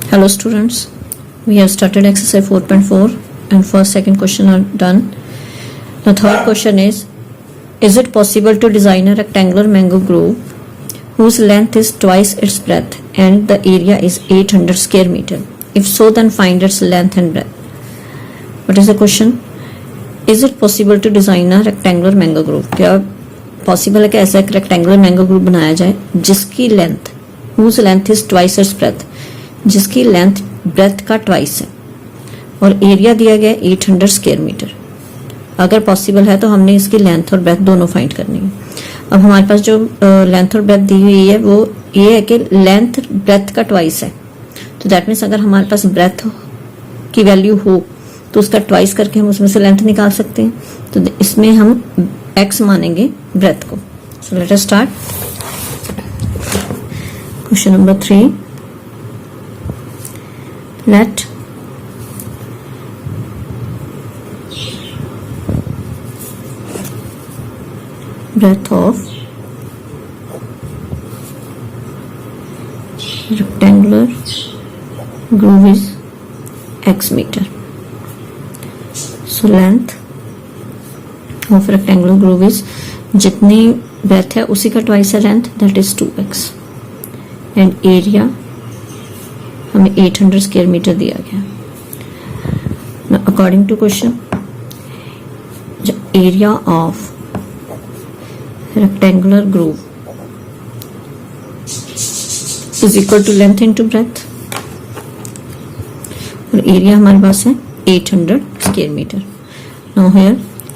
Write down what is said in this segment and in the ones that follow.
Hello students, we have started exercise 4.4 and first second question are done. The third question is it possible to design a rectangular mango grove whose length is twice its breadth and the area is 800 square meter? If so, then find its length and breadth. What is the question? Is it possible to design a rectangular mango grove? क्या possible है कि ऐसा एक rectangular mango group बनाया जाए जिसकी length whose length is twice its breadth, जिसकी length breadth का ट्वाइस है और एरिया दिया गया 800 स्क्वायर मीटर. अगर पॉसिबल है तो हमने इसकी लेंथ और ब्रेथ दोनों फाइंड करनी है. अब हमारे पास जो लेंथ और ब्रेथ दी हुई है वो ये है कि लेंथ ब्रेथ का ट्वाइस है, तो दैट मीन्स अगर हमारे पास ब्रेथ की वैल्यू हो तो उसका ट्वाइस करके हम उसमें से लेंथ निकाल सकते हैं. तो इसमें हम x मानेंगे ब्रेथ को. सो let us start. Question number 3. Let breadth of rectangular groove is x meter. So length of rectangular groove is जितनी breadth है उसी का twice है length, that is 2x, and area हमें 800 स्क्वायर मीटर दिया गया. According to question, area of rectangular groove is equal to length into breadth, और area हमारे पास है 800 square metre. Now here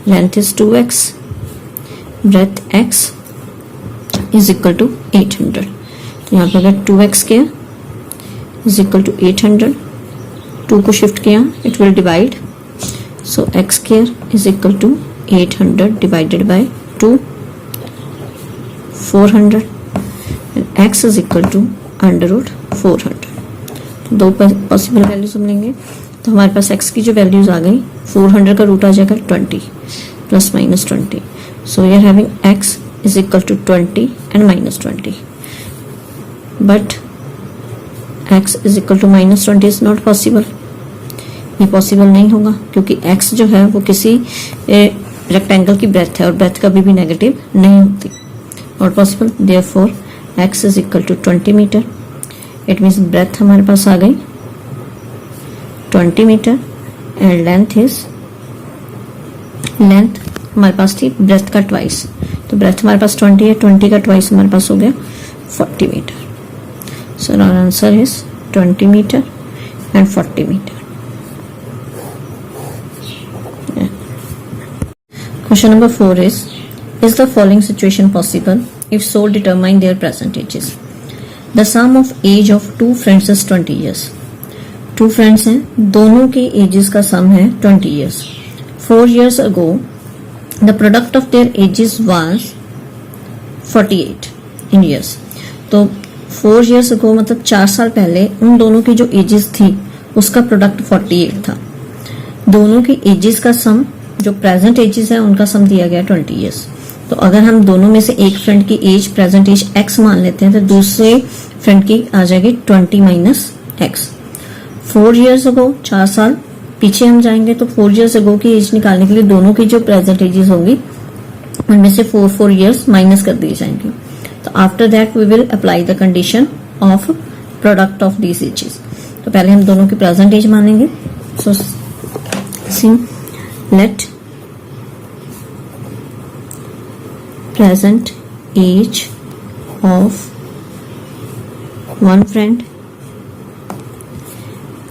length is 2x, breadth x is equal to 800. तो यहाँ पर अगर 2x किया is equal to 800, 2 को शिफ्ट किया it will divide, so x square is equal to 800 divided by 2, 400, and x is equal to under root 400. तो दो possible values हम लेंगे तो हमारे पास x की जो वैल्यूज आ गई 400 का रूट आ जाएगा 20 plus minus 20. So we are having x is equal to 20 and minus 20, but x is equal to minus 20 is not possible. ये पॉसिबल नहीं होगा क्योंकि x जो है वो किसी रेक्टेंगल की ब्रेथ है और ब्रेथ कभी भी नेगेटिव नहीं होती. Not possible. Therefore x is equal to 20 metre. It means breadth हमारे पास आ गई 20 मीटर एंड लेंथ हमारे पास थी ब्रेथ का ट्वाइस. तो ब्रेथ हमारे पास 20 है, 20 का ट्वाइस हमारे पास हो गया 40 metre. So our answer is 20 meter and 40 meter. Yeah. Question number 4 is the following situation possible? If so, determine their present ages. The sum of age of two friends is 20 years. Two friends हैं, दोनों के ages का sum है 20 years. 4 years ago, the product of their ages was 48 in years. तो 4 years ago मतलब 4 साल पहले उन दोनों की जो एजेस थी उसका प्रोडक्ट 48 था. दोनों की एजेस का सम, जो प्रेजेंट एजेस है उनका सम दिया गया 20 इयर्स. तो अगर हम दोनों में से एक फ्रेंड की एज प्रेजेंट एज x मान लेते हैं तो दूसरे फ्रेंड की आ जाएगी 20 माइनस x. 4 years ago 4 साल पीछे हम जाएंगे तो 4 years ago की एज निकालने के लिए दोनों की जो प्रेजेंट एजेस होंगी उनमें से 4 years माइनस कर दिए जाएंगे. तो after that we will apply the condition of product of these ages. तो पहले हम दोनों की प्रेजेंट एज मानेंगे. So let present age of one friend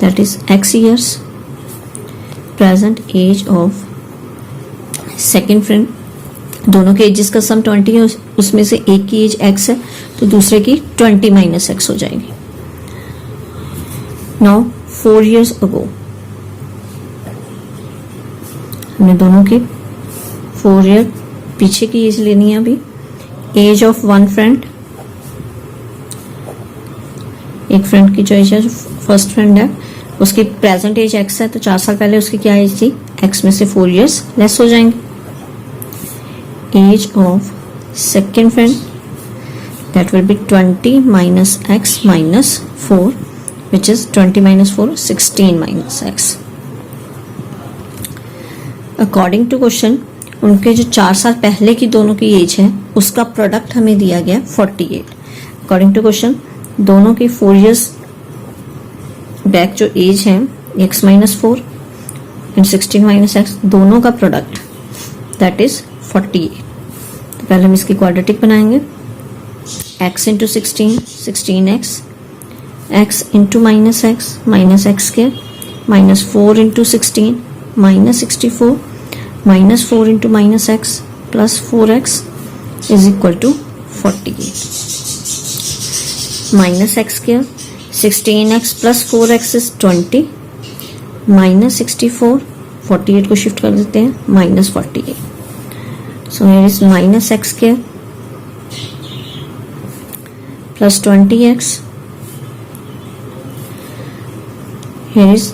that is x years, present age of second friend. दोनों के एजेस का सम 20 है, उसमें से एक की एज x है तो दूसरे की 20 माइनस x हो जाएगी. नाउ 4 years ago हमने दोनों की 4 year पीछे की एज लेनी है. अभी एज ऑफ वन फ्रेंड, एक फ्रेंड की जो एज है, फर्स्ट फ्रेंड है, उसकी प्रेजेंट एज x है तो 4 साल पहले उसकी क्या एज थी, x में से 4 years लेस हो जाएंगे. age of second friend, that will be 20 minus x minus 4 which is 20 minus 4, 16 minus x. According to question, उनके जो 4 साल पहले की दोनों की एज है उसका प्रोडक्ट हमें दिया गया 48. अकॉर्डिंग टू क्वेश्चन दोनों की 4 years बैक जो एज है x minus 4 and 16 minus x, दोनों का प्रोडक्ट दैट इज 48. तो पहले हम इसकी क्वाड्रेटिक बनाएंगे. x into 16x, x into minus x square, minus 4 into 16 minus 64, minus 4 into minus x plus 4x is equal to 48. Minus x square 16x plus 4x is 20, minus 64, 48 को shift कर देते हैं, minus 48. So here is minus x square plus 20x. Here is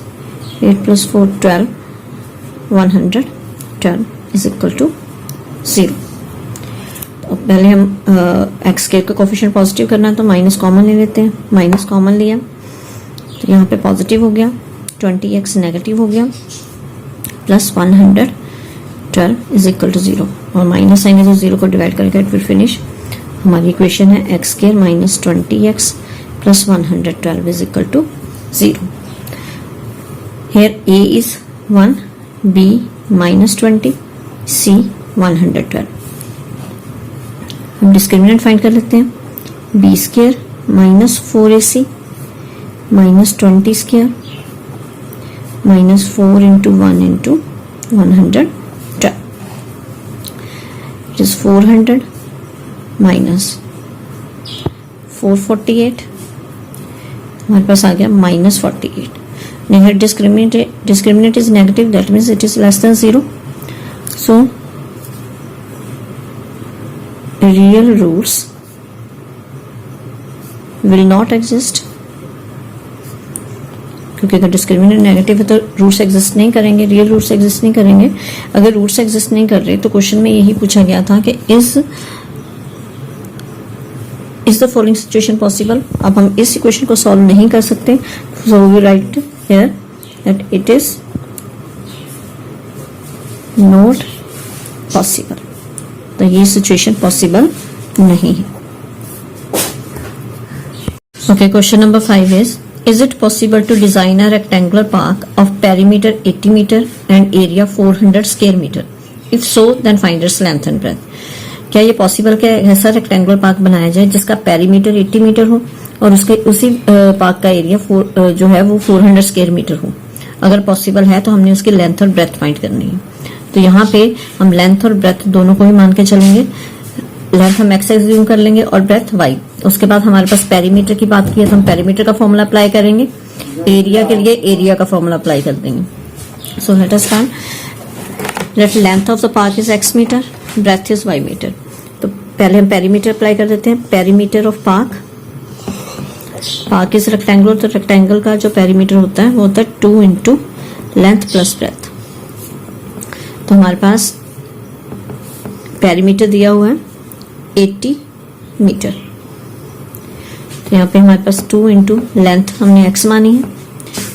8 plus 4 12, 112 is equal to 0. तो पहले हम x square का coefficient positive करना है तो माइनस कॉमन ले लेते हैं. माइनस कॉमन लिया तो यहाँ पे पॉजिटिव हो गया, 20x नेगेटिव हो गया, प्लस 112 इज इक्वल टू 0. और माइनस आएंगे तो 0 को डिवाइड करके इट विल फिनिश. हमारी इक्वेशन है x square minus 20x plus 112 is equal to 0. Here a is 1, b minus 20, c 112. हम डिस्क्रिमिनेंट फाइंड कर लेते हैं. b square minus 4ac minus 20 square minus 4 into 1 into 112. It is 400 minus 448. हमारे पास आ गया minus 48. Negative discriminant is negative, that means it is less than 0. So real roots will not exist. क्योंकि अगर discriminant negative है तो roots exist नहीं करेंगे, real roots exist नहीं करेंगे. अगर रूट्स एग्जिस्ट नहीं कर रहे तो क्वेश्चन में यही पूछा गया था कि is the following situation possible. अब हम इस इक्वेशन को सॉल्व नहीं कर सकते, so we write here that it is not possible. तो ये सिचुएशन पॉसिबल नहीं है. Okay, question number 5 is it possible to design a rectangular park of perimeter 80 meter and area 400 square meter? If so, then find its length and breadth. क्या ये possible है ऐसा rectangular park बनाया जाए जिसका perimeter 80 metre हो और उसके उसी पार्क का एरिया जो है वो 400 स्क्वायर मीटर हो? अगर पॉसिबल है तो हमने उसकी लेंथ और ब्रेथ फाइंड करनी है. तो यहाँ पे हम लेंथ और ब्रेथ दोनों को ही मान के चलेंगे. लेंथ हम एक्स एज्यूम कर लेंगे और ब्रेथ वाई. उसके बाद हमारे पास पेरीमीटर की बात की है तो हम पेरीमीटर का फॉर्मूला अप्लाई करेंगे. एरिया के लिए एरिया का फॉर्मूला अप्लाई कर देंगे. So let us start. Let length of the park is x metre, breadth is y metre. तो पहले हम पेरीमीटर अप्लाई कर देते हैं. Perimeter of park is rectangular, तो रेक्टेंगल का जो पेरीमीटर होता है वो होता है 2 इंटू लेंथ प्लस ब्रेथ. तो हमारे पास पेरीमीटर दिया हुआ है 80 मीटर. तो यहाँ पे हमारे पास 2 इंटू लेंथ हमने x मानी है,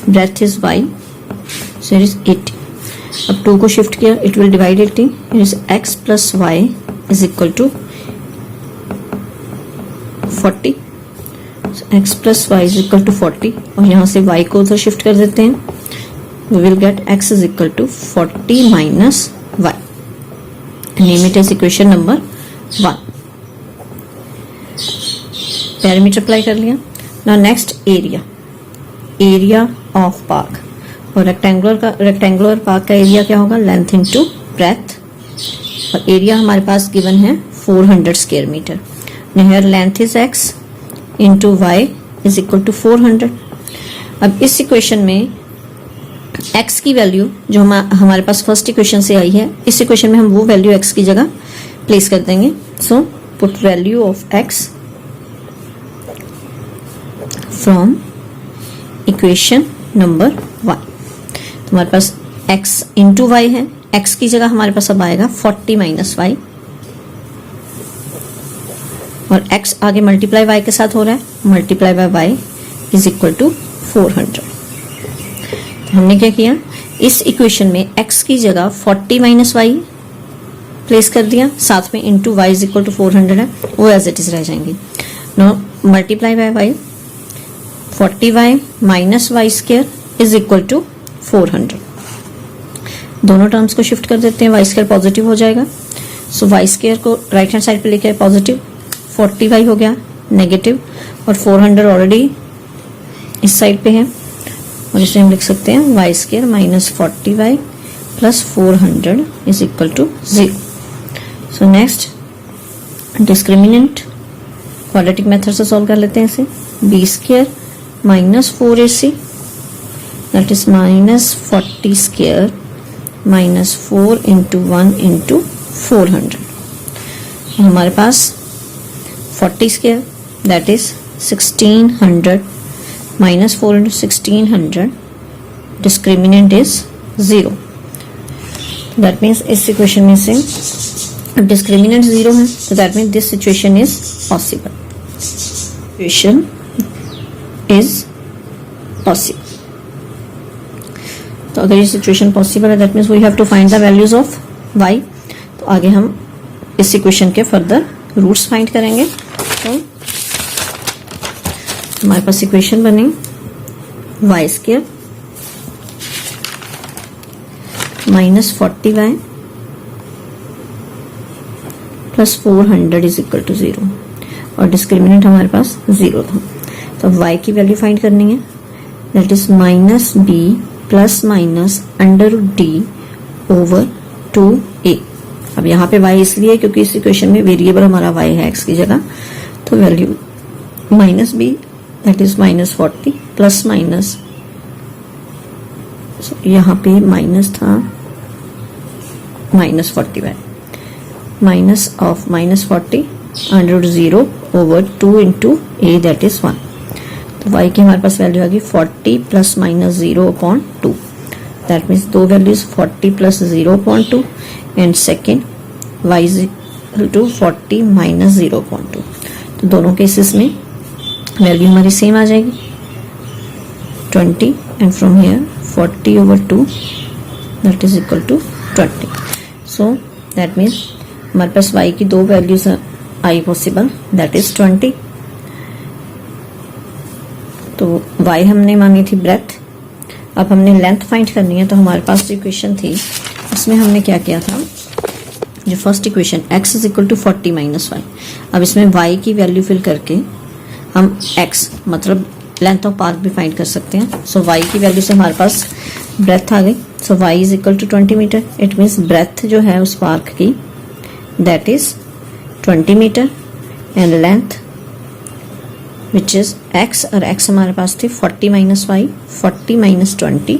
breadth is y, so it is 80. अब 2 को शिफ्ट किया, it will divide 80. It is x plus y is equal to 40. x plus y is equal to 40 और यहाँ से y को उधर शिफ्ट कर देते हैं. We will get x is equal to 40 minus y. Name it as equation number 1. Perimeter apply कर लिया. Now next area of park. और रेक्टेंगुलर पार्क का एरिया क्या होगा? Length into breadth. और एरिया हमारे पास गिवन है 400 square metre. Here length is x into y is equal to 400. अब इस इक्वेशन में x की वैल्यू जो हमारे पास फर्स्ट इक्वेशन से आई है, इस इक्वेशन में हम वो वैल्यू x की जगह प्लेस कर देंगे. So put value of x from equation number 1. तो हमारे पास x इंटू वाई है. x की जगह हमारे पास अब आएगा 40 माइनस वाई और x आगे मल्टीप्लाई y के साथ हो रहा है. Multiply by y is equal to 400। तो हमने क्या किया, इस इक्वेशन में x की जगह 40 माइनस वाई प्लेस कर दिया, साथ में into y is equal to 400 है, वो एज इट इज रह जाएंगे। Now multiply by y, 40y minus y square is equal to 400। दोनों टर्म्स को शिफ्ट कर देते हैं, वाई स्क्वायर पॉजिटिव हो जाएगा, सो वाई स्क्वायर को राइट हैंड साइड पे लेके पॉजिटिव, 40y हो गया नेगेटिव, और 400 ऑलरेडी इस साइड पे है, और इसे हम लिख सकते हैं y square minus 40y plus 400 is equal to 0। So next discriminant quadratic method से सॉल्व कर लेते हैं इसे, b square minus 4ac that is minus 40 square minus 4 into 1 into 400। हमारे पास 40 square that is 1600 minus 4 into 1600, discriminant is 0। That means इस equation में से डिस्क्रिमिनेंट 0 है, तो that means this situation is possible, situation is possible. तो अगर ये सिचुएशन पॉसिबल है, that means we have to find the values of y। तो आगे हम इस इक्वेशन के फर्दर रूट्स फाइंड करेंगे। तो हमारे पास इक्वेशन बनी y square minus 40y plus 400 is equal to 0, और डिस्क्रिमिनेंट हमारे पास 0 था। तो y की वैल्यू फाइंड करनी है, that is minus b plus minus under D over 2a। अब यहाँ पे y इसलिए क्योंकि इस इक्वेशन में वेरिएबल हमारा y है x की जगह, तो value minus b that is minus 40 plus minus, यहाँ पे माइनस था minus 40y, minus of minus 40 under 0 over 2 into a that is 1। तो y की हमारे पास वैल्यू आ गई 40 plus minus 0 upon 2, that means दो values 40 plus 0 upon 2 and second y is equal to 40 minus 0 upon 2। तो दोनों केसेस में वैल्यू हमारी सेम आ जाएगी 20, and from here 40 over 2 that is equal to 20। So that means हमारे पास y की दो वैल्यूज आई पॉसिबल, दैट इज 20। तो y हमने मानी थी ब्रेथ, अब हमने लेंथ फाइंड करनी है। तो हमारे पास जो इक्वेशन थी उसमें हमने क्या किया था, जो first equation x is equal to 40 minus y, अब इसमें y की वैल्यू फिल करके हम x मतलब लेंथ ऑफ पार्क भी फाइंड कर सकते हैं। सो y की वैल्यू से हमारे पास ब्रेथ आ गई, so y is equal to 20 metre. It means breadth जो है उस पार्क की that is 20 metre, and length which is x, और x हमारे पास थी 40 minus y, 40 minus 20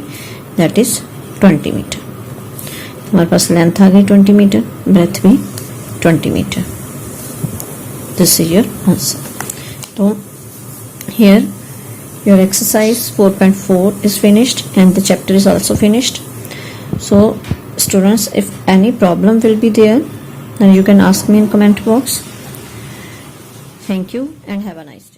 that is 20 metre. हमारे पास लेंथ आ गई 20 मीटर, ब्रेथ भी 20 metre. This is your answer. तो here your exercise 4.4 is finished and the chapter is also finished. So students, if any problem will be there, then you can ask me in comment box. Thank you and have a nice day.